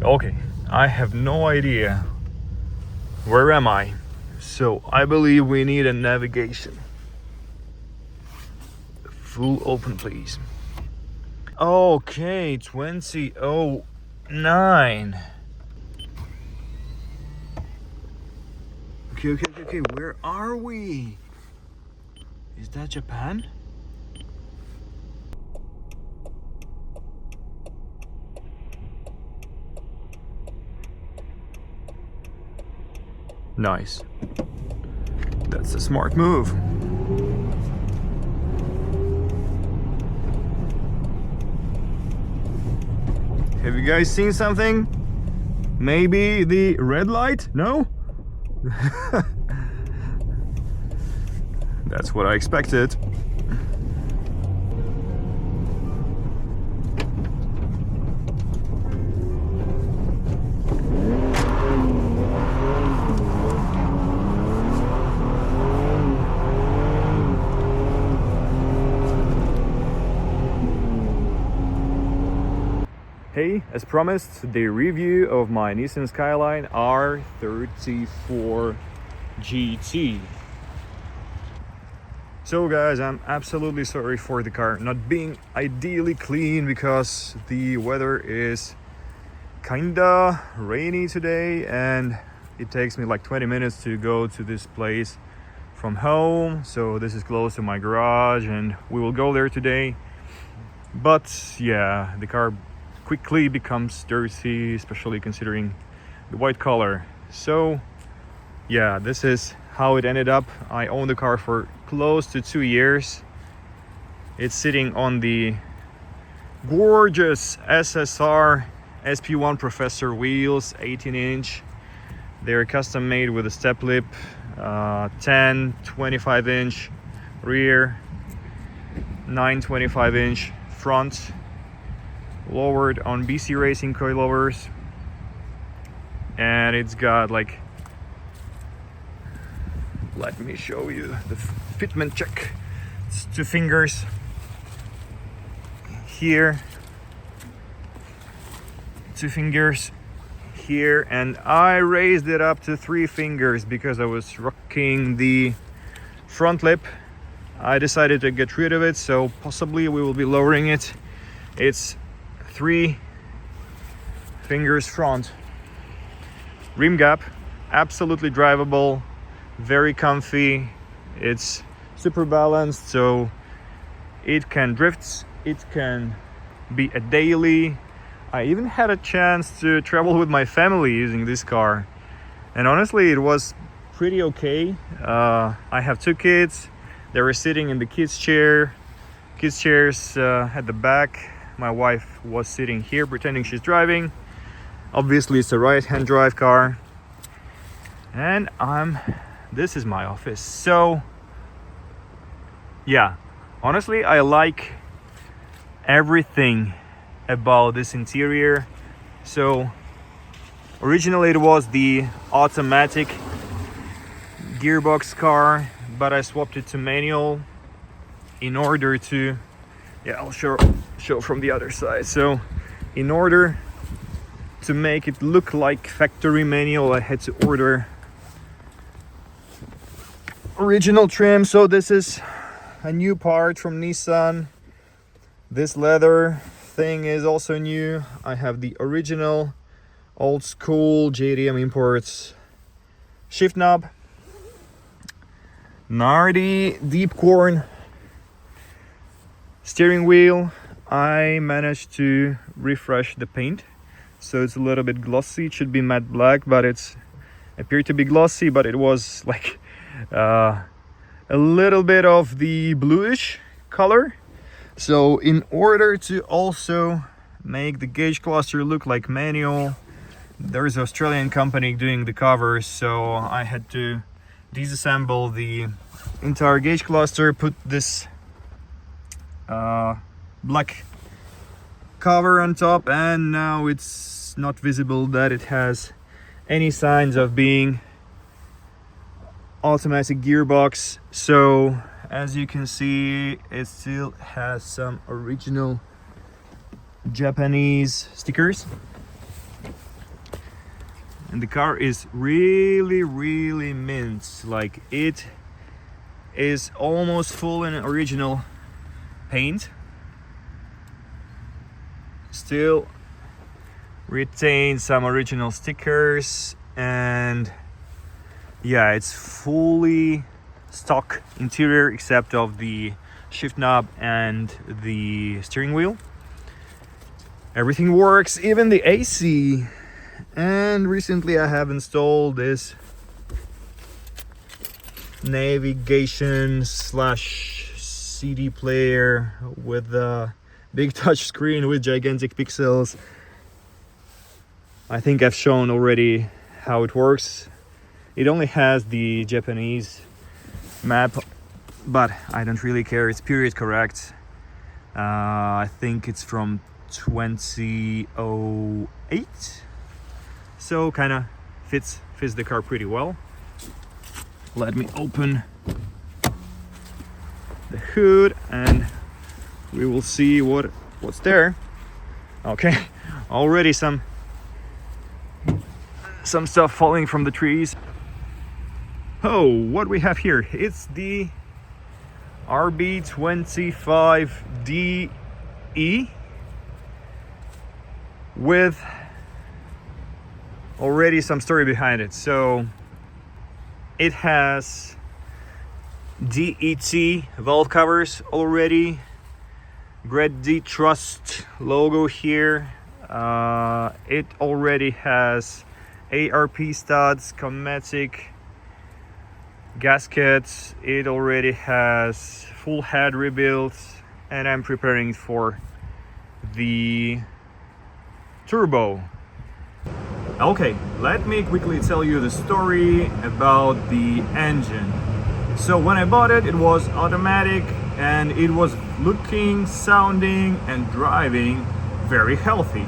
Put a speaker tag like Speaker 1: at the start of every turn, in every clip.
Speaker 1: Okay, I have no idea where am I, so I believe we need a navigation. Full open, please. Okay, 2009. Okay, where are we? Is that Japan? Nice. That's a smart move. Have you guys seen something? Maybe the red light? No? That's what I expected. Hey, as promised, the review of my Nissan Skyline R34 GT. So guys, I'm absolutely sorry for the car not being ideally clean because the weather is kinda rainy today and it takes me like 20 minutes to go to this place from home. So this is close to my garage and we will go there today. But yeah, the car quickly becomes dirty, especially considering the white color. So yeah, this is how it ended up. I own the car for close to 2 years. It's sitting on the gorgeous SSR SP1 Professor wheels, 18-inch. They're custom made with a step lip, 10 25-inch rear, 9 25-inch front, lowered on BC Racing coilovers, and it's got like, let me show you the fitment check. It's 2 fingers here, 2 fingers here, and I raised it up to 3 fingers because I was rocking the front lip. I decided to get rid of it, so possibly we will be lowering it. It's 3 fingers front. Rim gap, absolutely drivable, very comfy. It's super balanced, so it can drift, it can be a daily. I even had a chance to travel with my family using this car, and honestly it was pretty okay. I have 2 kids. They were sitting in the kids chairs at the back. My wife was sitting here pretending she's driving. Obviously it's a right-hand drive car, and this is my office. So yeah, honestly I like everything about this interior. So originally it was the automatic gearbox car, but I swapped it to manual in order to, yeah, I'll show from the other side. So in order to make it look like factory manual, I had to order original trim. So this is a new part from Nissan. This leather thing is also new. I have the original old school JDM Imports shift knob, Nardi deep corn steering wheel. I managed to refresh the paint, so it's a little bit glossy. It should be matte black, but it's appeared to be glossy, but it was like a little bit of the bluish color. So in order to also make the gauge cluster look like manual, there's an Australian company doing the covers, so I had to disassemble the entire gauge cluster, put this black cover on top, and now it's not visible that it has any signs of being automatic gearbox. So as you can see, it still has some original Japanese stickers. and the car is really mint. Like, it is almost full in original paint. Still retain some original stickers, and yeah, it's fully stock interior except of the shift knob and the steering wheel. Everything works, even the AC. And recently I have installed this navigation / CD player with a big touch screen with gigantic pixels. I think I've shown already how it works. It only has the Japanese map, but I don't really care. It's period correct. I think it's from 2008, so kind of fits the car pretty well. Let me open the hood and we will see what's there. Okay, already some stuff falling from the trees. Oh, what we have here, it's the RB25DE with already some story behind it. So it has DET valve covers already, Great D Trust logo here. It already has ARP studs, Comatic gaskets. It already has full head rebuild, and I'm preparing for the turbo. Okay, let me quickly tell you the story about the engine. So when I bought it, it was automatic and it was looking, sounding and driving very healthy.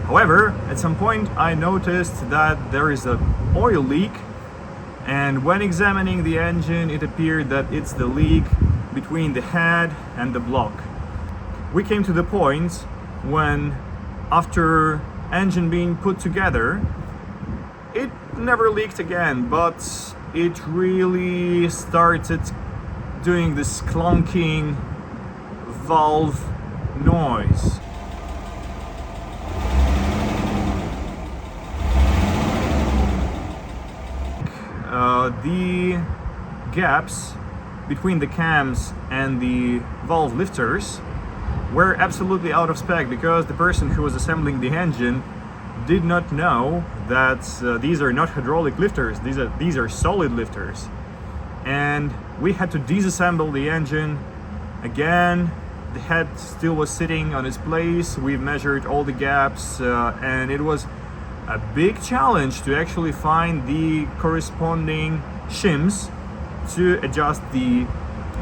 Speaker 1: However, at some point I noticed that there is an oil leak, and when examining the engine it appeared that it's the leak between the head and the block. We came to the point when, after engine being put together, it never leaked again, but it really started doing this clunking valve noise. The gaps between the cams and the valve lifters were absolutely out of spec, because the person who was assembling the engine did not know that these are not hydraulic lifters, these are solid lifters. And we had to disassemble the engine again. The head still was sitting on its place. We measured all the gaps, and it was a big challenge to actually find the corresponding shims to adjust the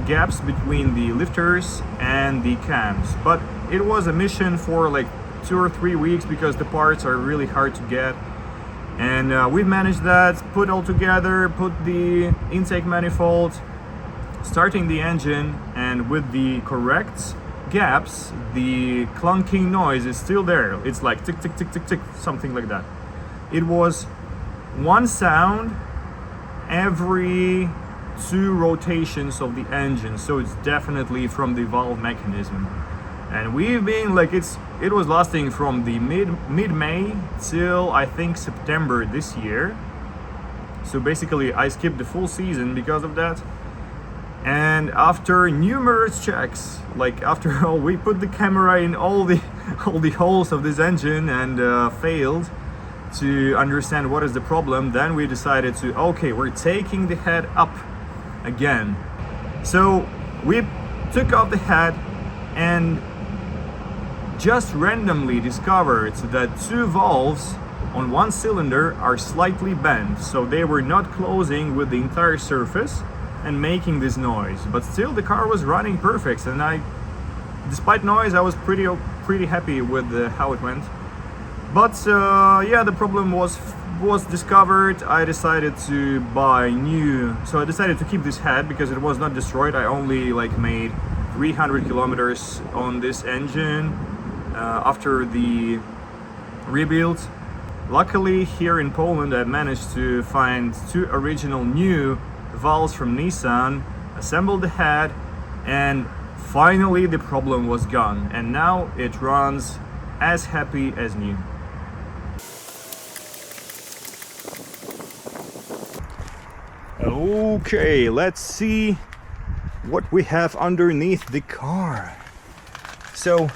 Speaker 1: gaps between the lifters and the cams. But it was a mission for like 2 or 3 weeks, because the parts are really hard to get. And we've managed that, put all together, put the intake manifold, starting the engine, and with the correct gaps, the clunking noise is still there. It's like tick, tick, tick, tick, tick, something like that. It was one sound every 2 rotations of the engine, so it's definitely from the valve mechanism. And we've been like, it was lasting from the mid-May till I think September this year. So basically I skipped the full season because of that. And after numerous checks, like after all, we put the camera in all the holes of this engine and failed to understand what is the problem, then we decided to, okay, we're taking the head up again. So we took off the head and just randomly discovered that 2 valves on one cylinder are slightly bent, so they were not closing with the entire surface and making this noise. But still the car was running perfect, and despite noise, I was pretty happy with how it went. But yeah, the problem was was discovered, I decided to buy new. So I decided to keep this head because it was not destroyed. I only like made 300 kilometers on this engine after the rebuild. Luckily, here in Poland, I managed to find 2 original new valves from Nissan, assembled the head, and finally the problem was gone. And now it runs as happy as new. Okay, let's see what we have underneath the car. So,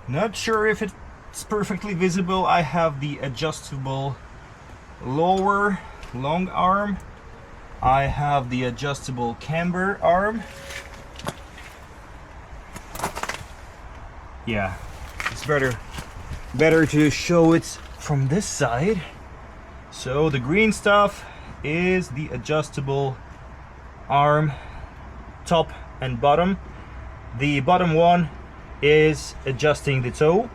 Speaker 1: not sure if it's perfectly visible. I have the adjustable lower long arm. I have the adjustable camber arm. Yeah, it's better to show it from this side. So the green stuff is the adjustable arm, top and bottom. The bottom one is adjusting the toe,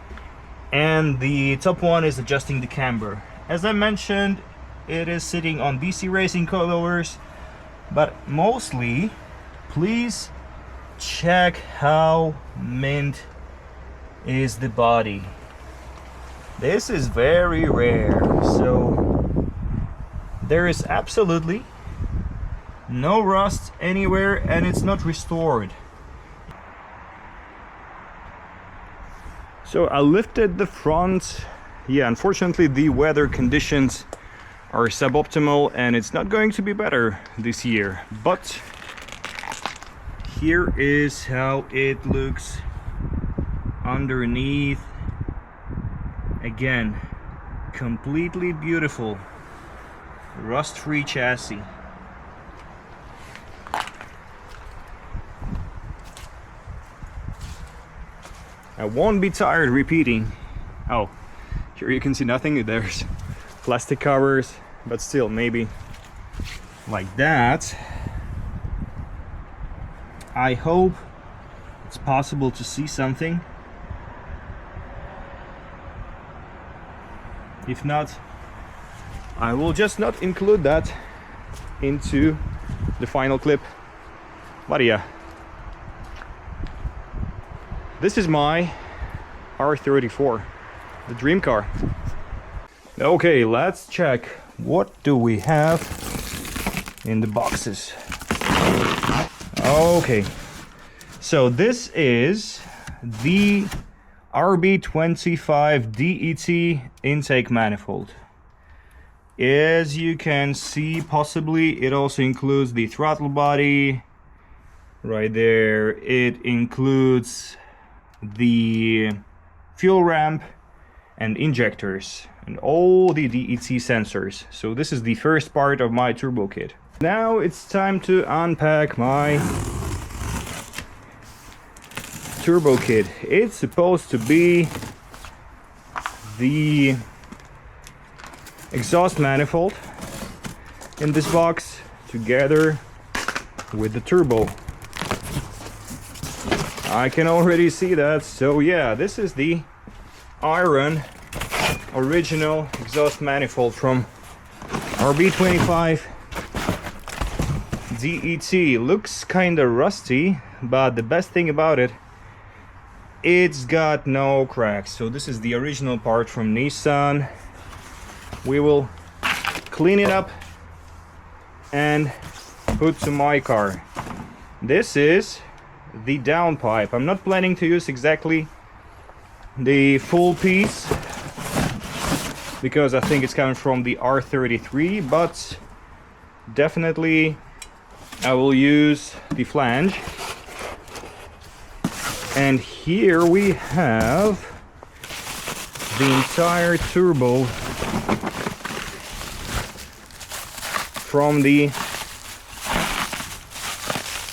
Speaker 1: and the top one is adjusting the camber. As I mentioned, it is sitting on BC Racing coilovers, but mostly, please check how mint is the body. This is very rare, so there is absolutely no rust anywhere, and it's not restored. So I lifted the front. Yeah, unfortunately the weather conditions are suboptimal and it's not going to be better this year, but here is how it looks underneath. Again, completely beautiful rust-free chassis. I won't be tired repeating. Oh, here you can see nothing. There's plastic covers, but still, maybe like that. I hope it's possible to see something. If not, I will just not include that into the final clip. But yeah, this is my R34, the dream car. Okay, let's check what do we have in the boxes. Okay, so this is the RB25 DET intake manifold. As you can see, possibly it also includes the throttle body right there. It includes the fuel ramp and injectors and all the DET sensors. So this is the first part of my turbo kit. Now it's time to unpack my turbo kit. It's supposed to be the exhaust manifold in this box together with the turbo. I can already see that. So yeah, this is the iron original exhaust manifold from RB25 DET. Looks kinda rusty, but the best thing about it, it's got no cracks. So this is the original part from Nissan. We will clean it up and put to my car. This is the downpipe. I'm not planning to use exactly the full piece because I think it's coming from the R33, but definitely I will use the flange. And here we have the entire turbo from the,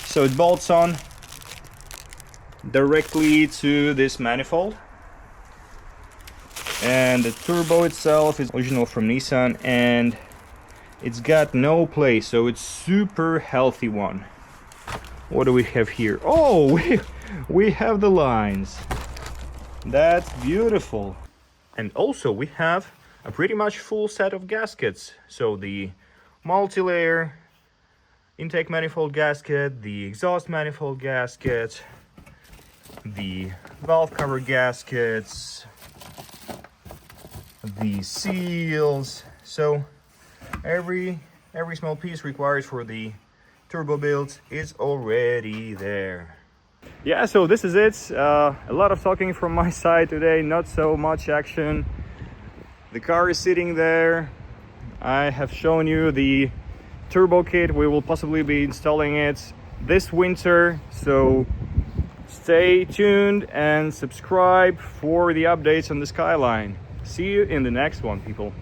Speaker 1: so it bolts on directly to this manifold, and the turbo itself is original from Nissan and it's got no play, so it's super healthy one. What do we have here? Oh, we have the lines. That's beautiful. And also we have a pretty much full set of gaskets. So the multi-layer intake manifold gasket, the exhaust manifold gasket, the valve cover gaskets, the seals. So every small piece required for the turbo build is already there. Yeah, so this is it. A lot of talking from my side today, not so much action. The car is sitting there. I have shown you the turbo kit. We will possibly be installing it this winter, so stay tuned and subscribe for the updates on the Skyline. See you in the next one, people.